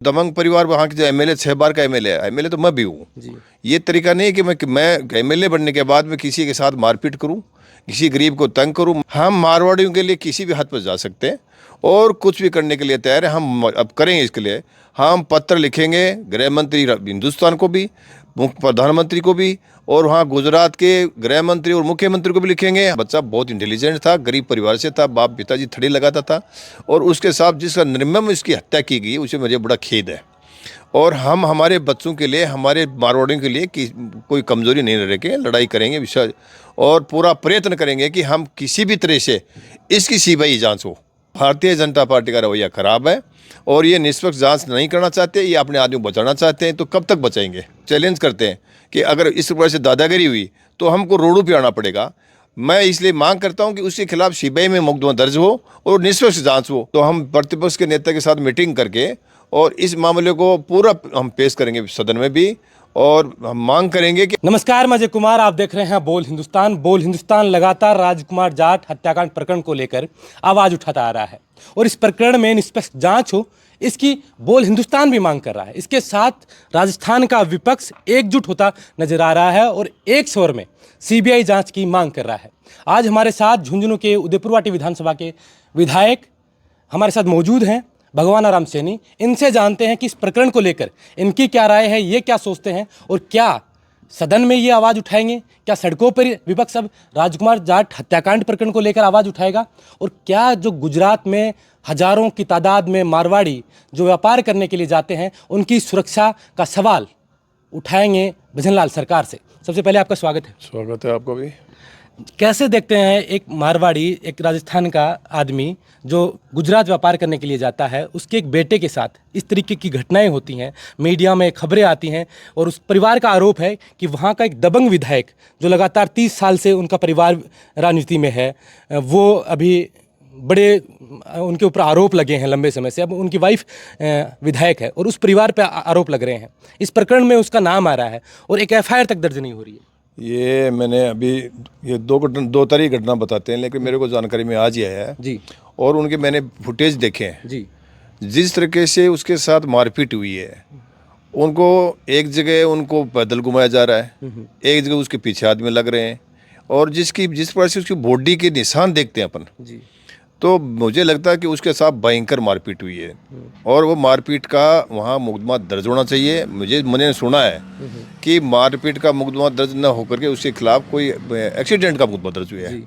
दबंग परिवार वहाँ के जो एमएलए 6 बार का एमएलए तो मैं भी हूँ। ये तरीका नहीं है कि मैं एमएलए बनने के बाद में किसी के साथ मारपीट करूँ, किसी गरीब को तंग करूँ। हम मारवाड़ियों के लिए किसी भी हद पर जा सकते हैं और कुछ भी करने के लिए तैयार है। हम अब करेंगे इसके लिए। हम पत्र लिखेंगे गृह मंत्री हिंदुस्तान को भी, प्रधानमंत्री को भी, और वहाँ गुजरात के गृह मंत्री और मुख्यमंत्री को भी लिखेंगे। बच्चा बहुत इंटेलिजेंट था, गरीब परिवार से था, बाप पिताजी थड़ी लगाता था, और उसके साथ जिसका निर्मम इसकी हत्या की गई उसे मुझे बड़ा खेद है। और हम हमारे बच्चों के लिए, हमारे मारवाड़ियों के लिए कोई कमजोरी नहीं रखेंगे, लड़ाई करेंगे विशेष, और पूरा प्रयत्न करेंगे कि हम किसी भी तरह से इसकी सीबीआई जांच हो। भारतीय जनता पार्टी का रवैया खराब है और ये निष्पक्ष जांच नहीं करना चाहते, ये अपने आदमी को बचाना चाहते हैं। तो कब तक बचाएंगे? चैलेंज करते हैं कि अगर इस प्रकार से दादागिरी हुई तो हमको रोडों पे आना पड़ेगा। मैं इसलिए मांग करता हूं कि उसके खिलाफ सीबीआई में मुकदमा दर्ज हो और निष्पक्ष जांच हो। तो हम प्रतिपक्ष के नेता के साथ मीटिंग करके और इस मामले को पूरा हम पेश करेंगे सदन में भी, और हम मांग करेंगे कि। नमस्कार, मैं अजय कुमार, आप देख रहे हैं बोल हिंदुस्तान। बोल हिंदुस्तान लगातार राजकुमार जाट हत्याकांड प्रकरण को लेकर आवाज उठाता आ रहा है और इस प्रकरण में निष्पक्ष जांच हो, इसकी बोल हिंदुस्तान भी मांग कर रहा है। इसके साथ राजस्थान का विपक्ष एकजुट होता नजर आ रहा है और एक स्वर में सीबीआई जांच की मांग कर रहा है। आज हमारे साथ झुंझुनू के उदयपुरवाटी विधानसभा के विधायक हमारे साथ मौजूद हैं, भगवान आराम सैनी। इनसे जानते हैं कि इस प्रकरण को लेकर इनकी क्या राय है, ये क्या सोचते हैं और क्या सदन में ये आवाज़ उठाएंगे, क्या सड़कों पर विपक्ष अब राजकुमार जाट हत्याकांड प्रकरण को लेकर आवाज़ उठाएगा, और क्या जो गुजरात में हजारों की तादाद में मारवाड़ी जो व्यापार करने के लिए जाते हैं उनकी सुरक्षा का सवाल उठाएंगे भजनलाल सरकार से। सबसे पहले आपका स्वागत है। स्वागत है आपको भी। कैसे देखते हैं एक मारवाड़ी, एक राजस्थान का आदमी जो गुजरात व्यापार करने के लिए जाता है, उसके एक बेटे के साथ इस तरीके की घटनाएं होती हैं, मीडिया में खबरें आती हैं और उस परिवार का आरोप है कि वहाँ का एक दबंग विधायक जो लगातार 30 साल से उनका परिवार राजनीति में है, वो अभी बड़े उनके ऊपर आरोप लगे हैं लंबे समय से। अब उनकी वाइफ विधायक है और उस परिवार पर आरोप लग रहे हैं। इस प्रकरण में उसका नाम आ रहा है और एक एफआईआर तक दर्ज नहीं हो रही है। ये मैंने अभी ये दो तारीख घटना बताते हैं, लेकिन मेरे को जानकारी में आज ही आया है जी, और उनके मैंने फुटेज देखे हैं जी। जिस तरीके से उसके साथ मारपीट हुई है। उनको एक जगह उनको पैदल घुमाया जा रहा है, एक जगह उसके पीछे आदमी लग रहे हैं, और जिस प्रकार से उसकी बॉडी के निशान देखते हैं अपन जी, तो मुझे लगता है कि उसके साथ भयंकर मारपीट हुई है और वो मारपीट का वहाँ मुकदमा दर्ज होना चाहिए। मैंने सुना है कि मारपीट का मुकदमा दर्ज न होकर के उसके खिलाफ कोई एक्सीडेंट का मुकदमा दर्ज हुआ है।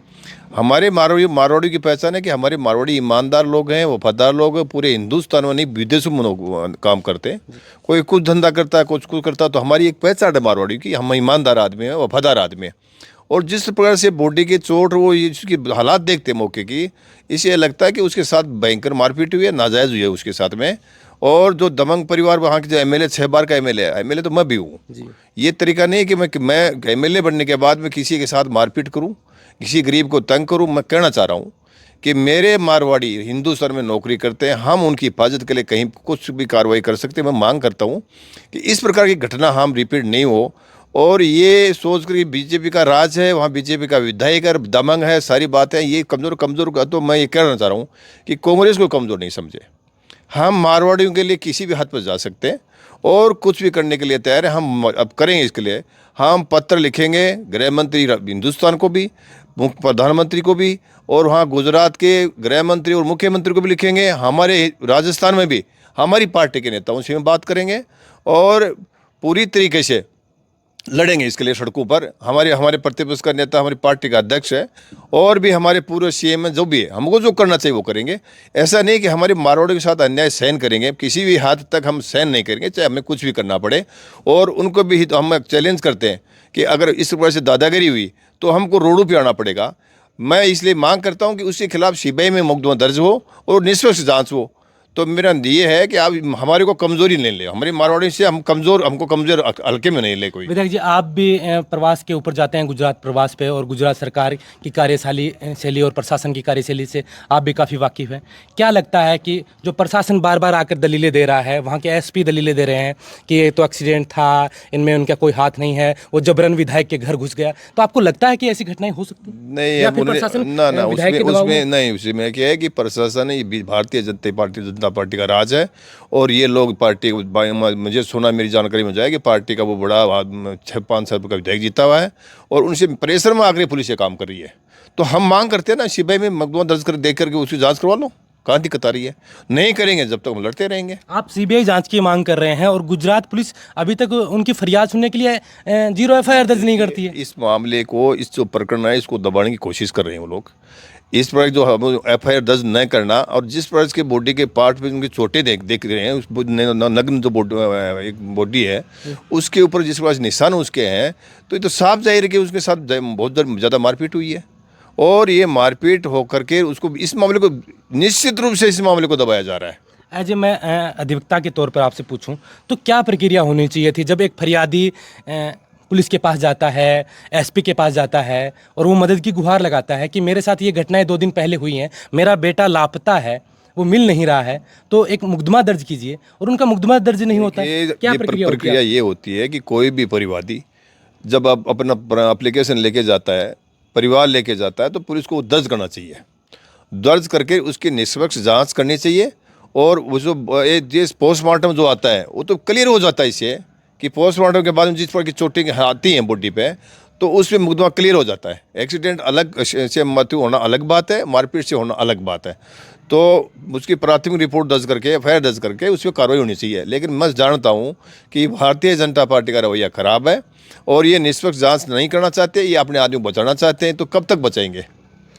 हमारे मारवाड़ी की पहचान है कि हमारे मारवाड़ी ईमानदार लोग हैं, वफादार लोग हैं, पूरे हिंदुस्तान में नहीं विदेशों में काम करते हैं। कोई कुछ धंधा करता है, कुछ करता है, तो हमारी एक पहचान है मारवाड़ी की, हम ईमानदार आदमी हैं, वफादार आदमी हैं। और जिस प्रकार से बॉडी की चोट, वो इसकी हालात देखते मौके की, इसे लगता है कि उसके साथ भयंकर मारपीट हुई है, नाजायज़ हुई है उसके साथ में। और जो दबंग परिवार वहाँ के जो एमएलए 6 बार का एमएलए तो मैं भी हूँ। ये तरीका नहीं है कि मैं एमएलए बनने के बाद में किसी के साथ मारपीट करूँ, किसी गरीब को तंग करूँ। मैं कहना चाह रहा हूँ कि मेरे मारवाड़ी हिंदुस्तान में नौकरी करते हैं, हम उनकी हिफाजत के लिए कहीं कुछ भी कार्रवाई कर सकते हैं। मैं मांग करता हूँ कि इस प्रकार की घटना हम रिपीट नहीं हो, और ये सोच कर बीजेपी का राज है, वहाँ बीजेपी का विधायक है, दबंग है, सारी बातें ये कमज़ोर का। तो मैं ये कहना चाह रहा हूँ कि कांग्रेस को कमज़ोर नहीं समझे। हम मारवाड़ियों के लिए किसी भी हद पर जा सकते हैं और कुछ भी करने के लिए तैयार है। हम अब करेंगे इसके लिए। हम पत्र लिखेंगे गृह मंत्री हिंदुस्तान को भी, प्रधानमंत्री को भी, और वहाँ गुजरात के गृह मंत्री और मुख्यमंत्री को भी लिखेंगे। हमारे राजस्थान में भी हमारी पार्टी के नेताओं से बात करेंगे और पूरी तरीके से लड़ेंगे इसके लिए सड़कों पर। हमारे प्रतिपक्ष का नेता हमारी पार्टी का अध्यक्ष है, और भी हमारे पूर्व सीएम जो भी है, हमको जो करना चाहिए वो करेंगे। ऐसा नहीं कि हमारे मारवाड़ों के साथ अन्याय सहन करेंगे, किसी भी हद तक हम सहन नहीं करेंगे, चाहे हमें कुछ भी करना पड़े। और उनको भी हम चैलेंज करते हैं कि अगर इस प्रकार से दादागिरी हुई तो हमको रोडों पर आना पड़ेगा। मैं इसलिए मांग करता हूँ कि उसके खिलाफ सीबीआई में मुकदमा दर्ज हो और निष्पक्ष जाँच हो। तो मेरा ये है कि आप हमारे को कमजोरी नहीं ले, हमारी मारवाड़ी से हमको कमजोर हल्के में नहीं ले कोई। विधायक जी, आप भी प्रवास के ऊपर जाते हैं, गुजरात प्रवास पे, और गुजरात सरकार की कार्यशैली और प्रशासन की कार्यशैली से आप भी काफ़ी वाकिफ हैं। क्या लगता है कि जो प्रशासन बार बार आकर दलीलें दे रहा है, वहाँ के एसपी दलीलें दे रहे हैं कि ये तो एक्सीडेंट था, इनमें उनका कोई हाथ नहीं है, वो जबरन विधायक के घर घुस गया, तो आपको लगता है कि ऐसी घटनाएं हो सकती नहीं? उसमें क्या है कि प्रशासन भारतीय जनता जनता पार्टी का राज है। और ये लोग पार्टी मुझे सुना, मेरी जानकारी में जाए कि पार्टी का वो बड़ा 6-5 साल का विधायक जीता हुआ है और उनसे प्रेशर में आकर पुलिस ये काम कर रही है। तो हम मांग करते हैं ना, सीबीआई में मुकदमा दर्ज कर देख करके उसकी जाँच करवा लो। कहाँ दिक्कत आ रही है? नहीं करेंगे जब तक हम लड़ते रहेंगे। आप सीबीआई जांच की मांग कर रहे हैं और गुजरात पुलिस अभी तक उनकी फरियाद सुनने के लिए 0 एफआईआर दर्ज नहीं करती है। इस मामले को, इस जो प्रकरण है, इसको दबाने की कोशिश कर रहे हैं वो लोग। इस पर जो एफआईआर दर्ज न करना और जिस पर के बॉडी के पार्ट पे उनकी चोटें देख रहे हैं, उस नग्न जो एक बॉडी है उसके ऊपर जिस पर निशान उसके हैं, तो ये तो साफ जाहिर है कि उसके साथ बहुत ज़्यादा मारपीट हुई है। और ये मारपीट होकर के उसको, इस मामले को निश्चित रूप से इस मामले को दबाया जा रहा है। एज मैं अधिवक्ता के तौर पर आपसे पूछूं तो क्या प्रक्रिया होनी चाहिए थी जब एक फरियादी पुलिस के पास जाता है, एसपी के पास जाता है और वो मदद की गुहार लगाता है कि मेरे साथ ये घटनाएं 2 दिन पहले हुई हैं, मेरा बेटा लापता है, वो मिल नहीं रहा है, तो एक मुकदमा दर्ज कीजिए, और उनका मुकदमा दर्ज नहीं होता है। क्या प्रक्रिया ये होती है कि कोई भी परिवादी जब आप अपना एप्लीकेशन लेके जाता है, परिवार लेके जाता है, तो पुलिस को दर्ज करना चाहिए। दर्ज करके उसकी निष्पक्ष जांच करनी चाहिए। और वो जो पोस्टमार्टम जो आता है वो तो क्लियर हो जाता है इससे कि पोस्टमार्टम के बाद जिस पर की चोटें आती हैं बॉडी पे, तो उसमें मुकदमा क्लियर हो जाता है। एक्सीडेंट अलग से मृत्यु होना अलग बात है, मारपीट से होना अलग बात है। तो उसकी प्राथमिक रिपोर्ट दर्ज करके, एफआईआर दर्ज करके उस पर कार्रवाई होनी चाहिए। लेकिन मैं जानता हूँ कि भारतीय जनता पार्टी का रवैया खराब है और ये निष्पक्ष जांच नहीं करना चाहते, ये अपने आदमी को बचाना चाहते हैं। तो कब तक बचाएंगे?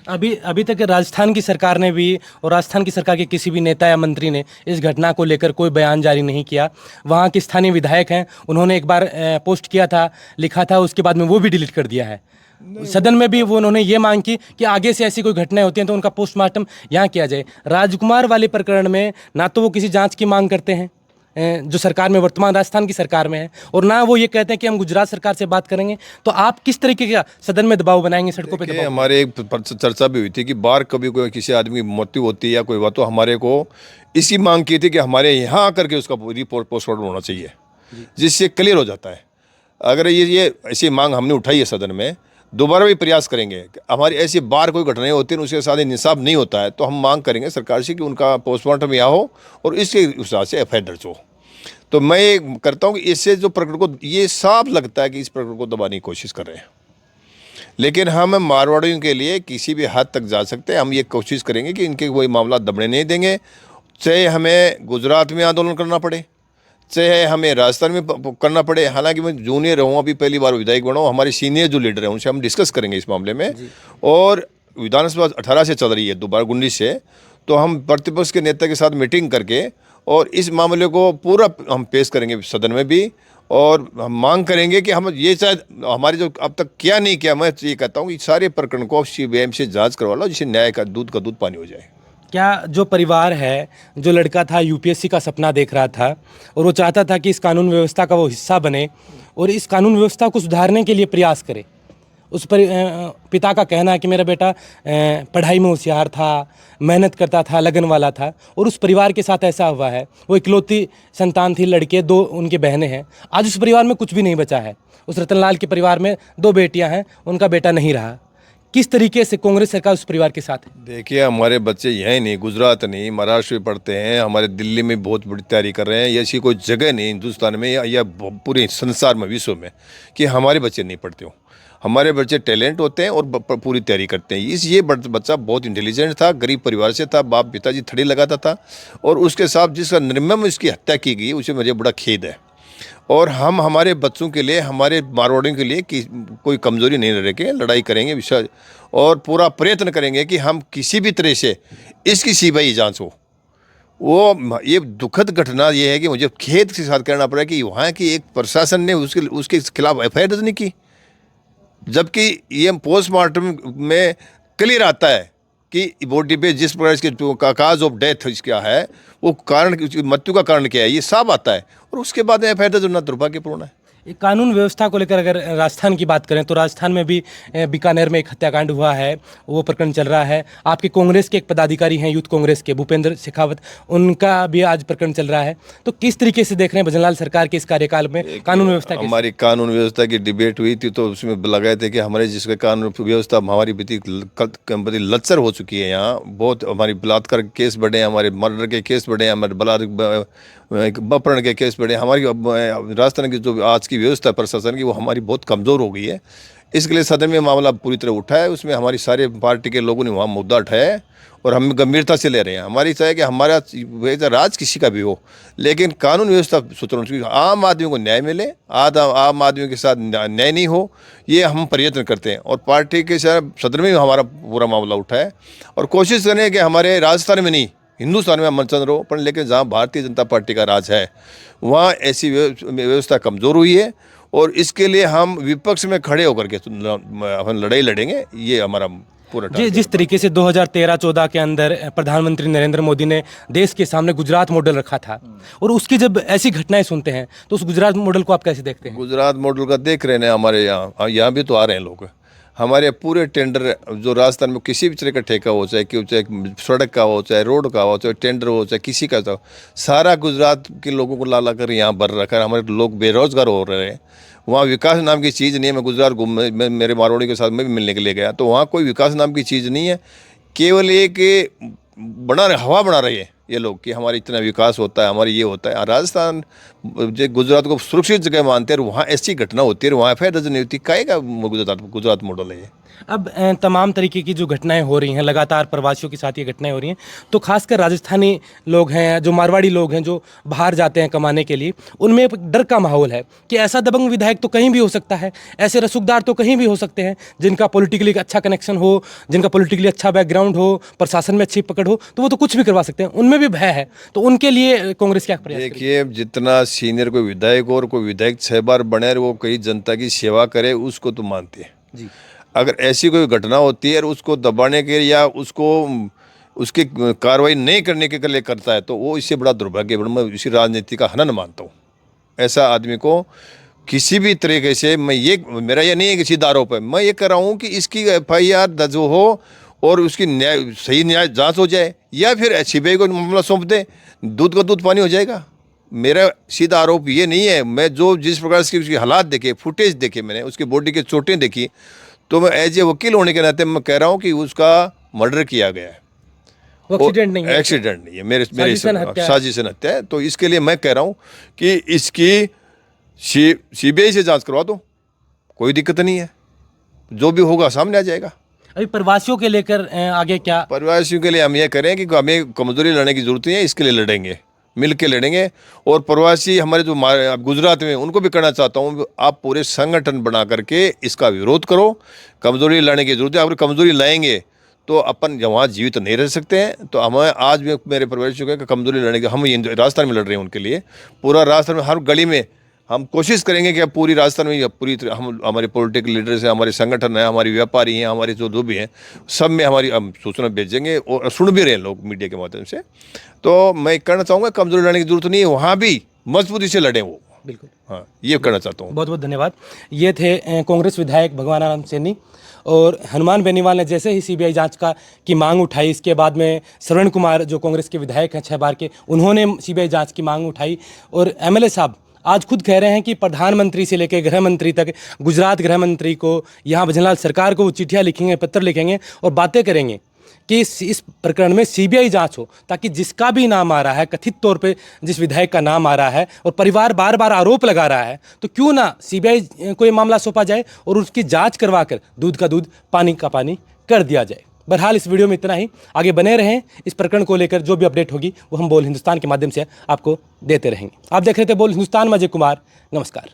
अभी तक राजस्थान की सरकार ने भी, और राजस्थान की सरकार के किसी भी नेता या मंत्री ने इस घटना को लेकर कोई बयान जारी नहीं किया। वहाँ के स्थानीय विधायक हैं, उन्होंने एक बार पोस्ट किया था, लिखा था, उसके बाद में वो भी डिलीट कर दिया है। सदन में भी वो उन्होंने ये मांग की कि आगे से ऐसी कोई घटनाएं होती हैं तो उनका पोस्टमार्टम यहाँ किया जाए। राजकुमार वाले प्रकरण में ना तो वो किसी जाँच की मांग करते हैं जो सरकार में, वर्तमान राजस्थान की सरकार में है, और ना वो ये कहते हैं कि हम गुजरात सरकार से बात करेंगे। तो आप किस तरीके का सदन में दबाव बनाएंगे, सड़कों पे दबाव? हमारे एक चर्चा भी हुई थी कि बाहर कभी कोई किसी आदमी की मृत्यु होती है या कोई बात, तो हमारे को इसी मांग की थी कि हमारे यहाँ आकर के उसका रिपोर्ट पोस्टमार्टम होना चाहिए, जिससे क्लियर हो जाता है। अगर ये ऐसी मांग हमने उठाई है सदन में, दोबारा भी प्रयास करेंगे। हमारी ऐसी बार कोई घटनाएं होती हैं उसके साथ इंसाफ नहीं होता है, तो हम मांग करेंगे सरकार से कि उनका पोस्टमार्टम यहाँ हो और इसके हिसाब से एफआईआर दर्ज हो। तो मैं ये करता हूँ कि इससे जो प्रकरण को, ये साफ लगता है कि इस प्रकरण को दबाने की कोशिश कर रहे हैं। लेकिन हम मारवाड़ियों के लिए किसी भी हद तक जा सकते हैं। हम ये कोशिश करेंगे कि इनके कोई मामला दबने नहीं देंगे, चाहे हमें गुजरात में आंदोलन करना पड़े, चाहे हमें राजस्थान में करना पड़े। हालांकि मैं जूनियर हूँ, अभी पहली बार विधायक बना हूँ। हमारे सीनियर जो लीडर हैं उनसे हम डिस्कस करेंगे इस मामले में। और विधानसभा 18 से चल रही है, दोबारा 19 से, तो हम प्रतिपक्ष के नेता के साथ मीटिंग करके और इस मामले को पूरा हम पेश करेंगे सदन में भी। और हम मांग करेंगे कि हम ये, शायद हमारे जो अब तक क्या नहीं किया, मैं ये कहता हूँ कि सारे प्रकरण को सीबीआई से जाँच करवा लो, जिससे न्याय का दूध पानी हो जाए। क्या जो परिवार है, जो लड़का था यूपीएससी का सपना देख रहा था और वो चाहता था कि इस कानून व्यवस्था का वो हिस्सा बने और इस कानून व्यवस्था को सुधारने के लिए प्रयास करे, उस पर पिता का कहना है कि मेरा बेटा पढ़ाई में होशियार था, मेहनत करता था, लगन वाला था, और उस परिवार के साथ ऐसा हुआ है। वो इकलौती संतान थी, लड़के 2 उनके बहनें हैं। आज उस परिवार में कुछ भी नहीं बचा है। उस रतनलाल के परिवार में 2 बेटियां हैं, उनका बेटा नहीं रहा। किस तरीके से कांग्रेस सरकार उस परिवार के साथ है? देखिए, हमारे बच्चे यहीं नहीं, गुजरात नहीं, महाराष्ट्र में पढ़ते हैं, हमारे दिल्ली में बहुत बड़ी तैयारी कर रहे हैं। ऐसी कोई जगह नहीं हिंदुस्तान में या पूरे संसार में, विश्व में, कि हमारे बच्चे नहीं पढ़ते हो। हमारे बच्चे टैलेंट होते हैं और पूरी तैयारी करते हैं। ये बच्चा बहुत इंटेलिजेंट था, गरीब परिवार से था, बाप पिताजी थड़ी लगाता था, और उसके साथ जिसका निर्मम इसकी हत्या की गई, उसे मुझे बड़ा खेद है। और हम हमारे बच्चों के लिए, हमारे मारवाड़ियों के लिए कोई कमज़ोरी नहीं रखेंगे, लड़ाई करेंगे विश्वास, और पूरा प्रयत्न करेंगे कि हम किसी भी तरह से इसकी सीबीआई जांच हो। वो ये दुखद घटना ये है कि मुझे खेद के साथ कहना पड़ा कि वहाँ की एक प्रशासन ने उसके खिलाफ एफआईआर दर्ज नहीं की, जबकि ये पोस्टमार्टम में क्लियर आता है कि बॉडी पे जिस प्रकार के काज ऑफ डेथ क्या है, वो कारण, मृत्यु का कारण क्या है, ये साफ आता है। और उसके बाद एफआईआर दर्ज होना दुर्भाग्यपूर्ण है। ये कानून व्यवस्था को लेकर अगर राजस्थान की बात करें तो राजस्थान में भी बीकानेर में एक हत्याकांड हुआ है, वो प्रकरण चल रहा है। आपके कांग्रेस के एक पदाधिकारी हैं, यूथ कांग्रेस के भूपेंद्र शेखावत, उनका भी आज प्रकरण चल रहा है। तो किस तरीके से देख रहे हैं भजनलाल सरकार के इस कार्यकाल में कानून व्यवस्था की? हमारी कानून व्यवस्था की डिबेट हुई थी तो उसमें लगाए थे कि हमारे जिसके कानून व्यवस्था हमारी बीती लचर हो चुकी है। यहाँ बहुत हमारी बलात्कार के केस बढ़े हैं, हमारे मर्डर के केस बढ़े हैं, हमारे अपहरण के केस बढ़े। हमारी राजस्थान की जो आज की व्यवस्था प्रशासन की वो हमारी बहुत कमज़ोर हो गई है। इसके लिए सदन में मामला पूरी तरह उठा है, उसमें हमारी सारे पार्टी के लोगों ने वहाँ मुद्दा उठाया है और हम गंभीरता से ले रहे हैं। हमारी इच्छा है कि हमारा राज किसी का भी हो लेकिन कानून व्यवस्था सुचारू रूप से आम आदमी को न्याय मिले, आम आदमी के साथ न्याय नहीं हो, ये हम प्रयत्न करते हैं। और पार्टी के सदन में हमारा पूरा मामला उठा है और कोशिश करें कि हमारे राजस्थान में नहीं हिंदुस्तान में अमन चंद्र हो, पर लेकिन जहाँ भारतीय जनता पार्टी का राज है वहाँ ऐसी व्यवस्था कमज़ोर हुई है और इसके लिए हम विपक्ष में खड़े होकर के हम लड़ाई लड़ेंगे। ये हमारा पूरा जिस तरीके से 2013-14 के अंदर प्रधानमंत्री नरेंद्र मोदी ने देश के सामने गुजरात मॉडल रखा था और उसकी जब ऐसी घटनाएं सुनते हैं तो उस गुजरात मॉडल को आप कैसे देखते हैं? गुजरात मॉडल का देख रहे हैं हमारे यहाँ भी तो आ रहे हैं लोग। हमारे पूरे टेंडर जो राजस्थान में किसी भी तरह का ठेका हो, चाहे सड़क का हो, चाहे रोड का हो, चाहे टेंडर हो, चाहे किसी का हो, सारा गुजरात के लोगों को ला कर यहाँ भर रखा है। हमारे लोग बेरोजगार हो रहे हैं। वहाँ विकास नाम की चीज़ नहीं है। मैं गुजरात मेरे मारवाड़ी के साथ मैं भी मिलने के लिए गया तो वहाँ कोई विकास नाम की चीज़ नहीं है। केवल एक हवा बना रहे हैं ये लोग कि हमारा इतना विकास होता है, हमारी ये होता है। राजस्थान जो गुजरात को सुरक्षित जगह मानते हैं और वहाँ ऐसी घटना होती है और वहाँ एफ आई आर नहीं होती, काहे का गुजरात मॉडल है ये। अब तमाम तरीके की जो घटनाएं हो रही हैं, लगातार प्रवासियों के साथ ये घटनाएं हो रही हैं, तो खासकर राजस्थानी लोग हैं, जो मारवाड़ी लोग हैं, जो बाहर जाते हैं कमाने के लिए, उनमें एक डर का माहौल है कि ऐसा दबंग विधायक तो कहीं भी हो सकता है, ऐसे रसूखदार तो कहीं भी हो सकते हैं जिनका पॉलिटिकली अच्छा कनेक्शन हो, जिनका पॉलिटिकली अच्छा बैकग्राउंड हो, प्रशासन में अच्छी पकड़ हो, तो वो तो कुछ भी करवा सकते हैं। उनमें भी भय है। तो उनके लिए कांग्रेस क्या प्रयास? देखिए, जितना सीनियर कोई विधायक हो और कोई विधायक 6 बार बने और वो कई जनता की सेवा करे, उसको तो मानते हैं जी। अगर ऐसी कोई घटना होती है और उसको दबाने के या उसको उसकी कार्रवाई नहीं करने के लिए करता है तो वो इससे बड़ा दुर्भाग्य। मैं इसी राजनीति का हनन मानता हूँ। ऐसा आदमी को किसी भी तरीके से मेरा ये नहीं है कि सीधा आरोप है, मैं ये कर रहा हूँ कि इसकी FIR दर्ज हो और उसकी सही न्याय जाँच हो जाए या फिर CBI को मामला सौंप दे, दूध का दूध पानी हो जाएगा। मेरा सीधा आरोप ये नहीं है। मैं जिस प्रकार से उसकी हालात देखे, फुटेज देखे, मैंने उसकी बॉडी की चोटें देखी, तो मैं एज ए वकील होने के नाते मैं कह रहा हूँ कि उसका मर्डर किया गया है, एक्सीडेंट नहीं है। एक्सीडेंट नहीं है, मेरे साजिशन हत्या है। तो इसके लिए मैं कह रहा हूँ कि इसकी CBI से जांच करवा दो, कोई दिक्कत नहीं है, जो भी होगा सामने आ जाएगा। अभी प्रवासियों के लेकर आगे क्या? प्रवासियों के लिए हम ये करें कि हमें कमजोरी लड़ने की जरूरत नहीं है, इसके लिए लड़ेंगे, मिल के लड़ेंगे। और प्रवासी हमारे जो गुजरात में, उनको भी करना चाहता हूँ, आप पूरे संगठन बना करके इसका विरोध करो। कमजोरी लाने की जरूरत है। अगर कमजोरी लाएंगे तो अपन वहाँ जीवित नहीं रह सकते हैं। तो हमें आज भी मेरे प्रवासियों के कमजोरी लड़ने के, हम राजस्थान में लड़ रहे हैं उनके लिए। पूरा राजस्थान में हर गली में हम कोशिश करेंगे कि अब पूरी राजस्थान में पूरी हम हमारे पॉलिटिकल लीडर्स हैं, हमारे संगठन हैं, हमारे व्यापारी हैं, हमारे जो भी हैं, सब में हमारी हम सूचना भेजेंगे और सुन भी रहे हैं लोग मीडिया के माध्यम से। तो मैं कहना चाहूँगा कमजोरी लाने की जरूरत नहीं है, वहाँ भी मजबूती से लड़ें वो। बिल्कुल, हाँ, ये कहना चाहता हूँ। बहुत बहुत धन्यवाद। ये थे कांग्रेस विधायक भगवानाराम सैनी। और हनुमान बेनीवाल ने जैसे ही CBI जांच की मांग उठाई, इसके बाद में श्रवण कुमार जो कांग्रेस के विधायक हैं 6 बार के, उन्होंने CBI जांच की मांग उठाई। और MLA साहब आज खुद कह रहे हैं कि प्रधानमंत्री से लेकर गृह मंत्री तक, गुजरात गृह मंत्री को, यहाँ भजनलाल सरकार को वो चिट्ठियाँ लिखेंगे, पत्र लिखेंगे और बातें करेंगे कि इस प्रकरण में CBI जांच हो, ताकि जिसका भी नाम आ रहा है, कथित तौर पे जिस विधायक का नाम आ रहा है और परिवार बार बार आरोप लगा रहा है, तो क्यों ना CBI को ये मामला सौंपा जाए और उसकी जांच करवा कर दूध का दूध पानी का पानी कर दिया जाए। बहरहाल इस वीडियो में इतना ही। आगे बने रहें, इस प्रकरण को लेकर जो भी अपडेट होगी वो हम बोल हिंदुस्तान के माध्यम से आपको देते रहेंगे। आप देख रहे थे बोल हिंदुस्तान में अजय कुमार। नमस्कार।